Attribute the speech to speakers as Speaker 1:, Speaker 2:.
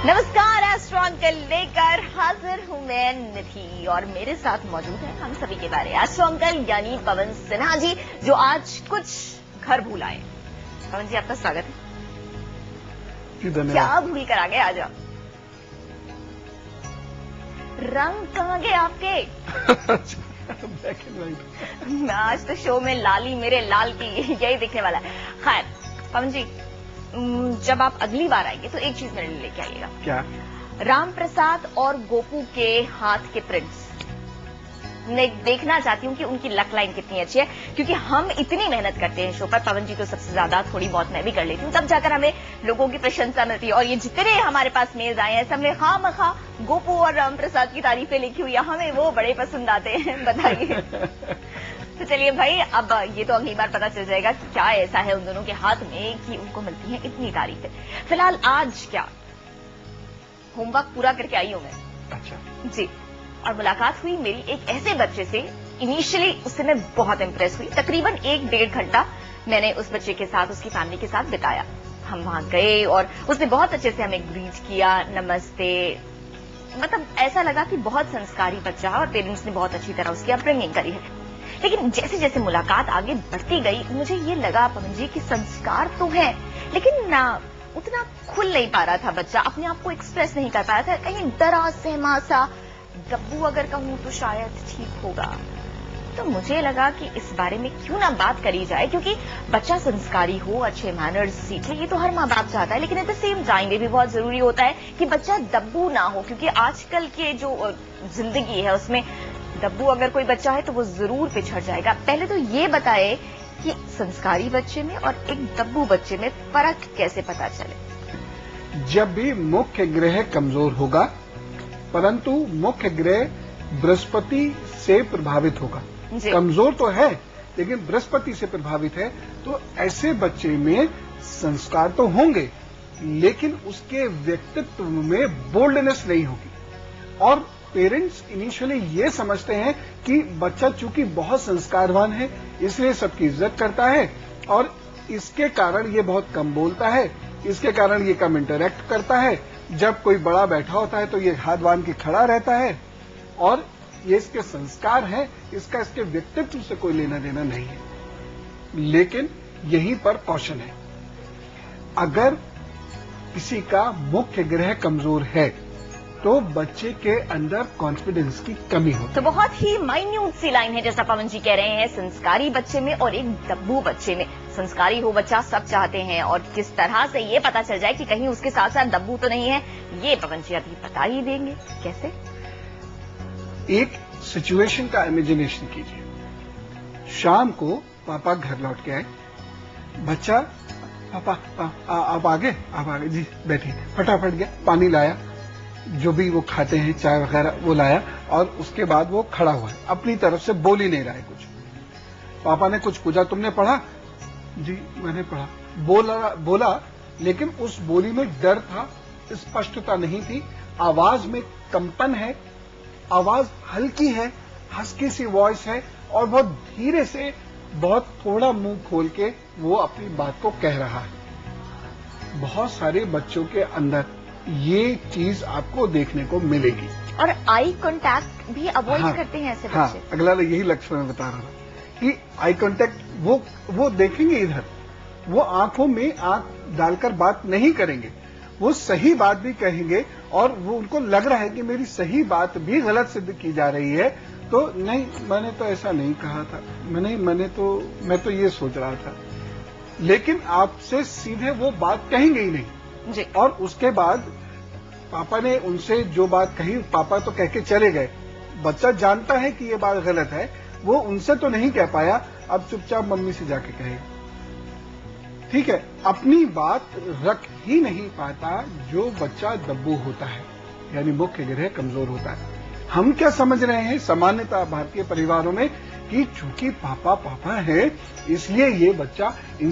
Speaker 1: नमस्कार, astro uncle लेकर हाजिर हूं मैं निधि और मेरे साथ मौजूद है हम सभी के बारे एस्ट्रो अंकल यानी पवन सिन्हा जी, जो आज कुछ घर भूल आए। पवन जी, आपका स्वागत है। क्या भूल कर आ गए आज आप? रंग कहाँ गए आपके?
Speaker 2: Black and white.
Speaker 1: आज तो शो में लाली मेरे लाल की यही दिखने वाला है। खैर पवन जी, जब आप अगली बार आएंगे तो एक चीज मेरे लिए लेके आइएगा।
Speaker 2: क्या?
Speaker 1: राम प्रसाद और गोपू के हाथ के प्रिंट्स। मैं देखना चाहती हूँ कि उनकी लक लाइन कितनी अच्छी है, क्योंकि हम इतनी मेहनत करते हैं शो पर। पवन जी तो सबसे ज्यादा, थोड़ी बहुत मैं भी कर लेती हूँ, तब जाकर हमें लोगों की प्रशंसा मिलती है। और ये जितने हमारे पास मेल्स आए हैं, सबने खामखा गोपू और राम प्रसाद की तारीफें लिखी हुई है, हमें वो बड़े पसंद आते हैं। बताइए। तो चलिए भाई, अब ये तो अगली बार पता चल जाएगा कि क्या ऐसा है उन दोनों के हाथ में कि उनको मिलती है इतनी तारीफें। फिलहाल आज क्या होमवर्क पूरा करके आई हूं मैं।
Speaker 2: अच्छा
Speaker 1: जी, और मुलाकात हुई मेरी एक ऐसे बच्चे से। इनिशियली उससे मैं बहुत इंप्रेस हुई। तकरीबन 1-1.5 घंटा मैंने उस बच्चे के साथ, उसकी फैमिली के साथ बिताया। हम वहां गए और उसने बहुत अच्छे से हमें ग्रीट किया, नमस्ते। मतलब ऐसा लगा कि बहुत संस्कारी बच्चा है और पेरेंट्स ने बहुत अच्छी तरह उसकी अपब्रिंगिंग करी है। लेकिन जैसे जैसे मुलाकात आगे बढ़ती गई, मुझे ये लगा पवन जी कि संस्कार तो है, लेकिन ना उतना खुल नहीं पा रहा था बच्चा, अपने आप को एक्सप्रेस नहीं कर पा रहा था। कहीं डरा सहमा सा, डब्बू अगर कहूं तो शायद ठीक होगा। तो मुझे लगा कि इस बारे में क्यों ना बात करी जाए, क्योंकि बच्चा संस्कारी हो, अच्छे मैनर्स सीखे, ये तो हर माँ बाप चाहता है। लेकिन एट द सेम टाइम ये भी बहुत जरूरी होता है कि बच्चा डब्बू ना हो, क्योंकि आजकल के जो जिंदगी है उसमें डब्बू अगर कोई बच्चा है तो वो जरूर पिछड़ जाएगा। पहले तो ये बताए कि संस्कारी बच्चे में और एक डब्बू बच्चे में फर्क कैसे पता चले?
Speaker 2: जब भी मुख्य ग्रह कमजोर होगा, परंतु मुख्य ग्रह बृहस्पति से प्रभावित होगा। कमजोर तो है लेकिन बृहस्पति से प्रभावित है, तो ऐसे बच्चे में संस्कार तो होंगे लेकिन उसके व्यक्तित्व में बोल्डनेस नहीं होगी। और पेरेंट्स इनिशियली ये समझते हैं कि बच्चा चूंकि बहुत संस्कारवान है इसलिए सबकी इज्जत करता है और इसके कारण ये बहुत कम बोलता है, इसके कारण ये कम इंटरैक्ट करता है। जब कोई बड़ा बैठा होता है तो ये हाथ बांध के खड़ा रहता है और ये इसके संस्कार हैं, इसका इसके व्यक्तित्व से कोई लेना देना नहीं है। लेकिन यहीं पर कॉशन है, अगर किसी का मुख्य ग्रह कमजोर है तो बच्चे के अंदर कॉन्फिडेंस की कमी होती है।
Speaker 1: तो बहुत ही माइन्यूट सी लाइन है, जैसा पवन जी कह रहे हैं, संस्कारी बच्चे में और एक डब्बू बच्चे में। संस्कारी हो बच्चा सब चाहते हैं, और किस तरह से ये पता चल जाए कि कहीं उसके साथ साथ डब्बू तो नहीं है, ये पवन जी अभी बता ही देंगे। कैसे?
Speaker 2: एक सिचुएशन का इमेजिनेशन कीजिए। शाम को पापा घर लौट के आए, बच्चा पापा आप आ गए जी, बैठिए। फटाफट गया, पानी लाया, जो भी वो खाते हैं चाय वगैरह वो लाया, और उसके बाद वो खड़ा हुआ है, अपनी तरफ से बोल ही नहीं रहा है कुछ। पापा ने कुछ पूछा, तुमने पढ़ा? जी मैंने पढ़ा। बोला लेकिन उस बोली में डर था, स्पष्टता नहीं थी, आवाज में कंपन है, आवाज हल्की है, हस्की सी वॉइस है और बहुत धीरे से, बहुत थोड़ा मुंह खोल के वो अपनी बात को कह रहा है। बहुत सारे बच्चों के अंदर ये चीज आपको देखने को मिलेगी।
Speaker 1: और आई कांटेक्ट भी अवॉइड करते हैं ऐसे बच्चे।
Speaker 2: अगला यही लक्ष्य मैं बता रहा था कि आई कांटेक्ट वो देखेंगे इधर, वो आंखों में आंख डालकर बात नहीं करेंगे, वो सही बात भी कहेंगे और वो उनको लग रहा है कि मेरी सही बात भी गलत सिद्ध की जा रही है, तो नहीं मैंने तो ऐसा नहीं कहा था, मैं तो ये सोच रहा था। लेकिन आपसे सीधे वो बात कहेंगे ही नहीं
Speaker 1: जी।
Speaker 2: और उसके बाद पापा ने उनसे जो बात कही, पापा तो कह के चले गए। बच्चा जानता है कि ये बात गलत है, वो उनसे तो नहीं कह पाया, अब चुपचाप मम्मी से जाके कहेगा। ठीक है, अपनी बात रख ही नहीं पाता जो बच्चा दब्बू होता है, यानी मुख्य ग्रह कमजोर होता है। हम क्या समझ रहे हैं सामान्यतः भारतीय परिवारों में कि चूंकि पापा है इसलिए ये बच्चा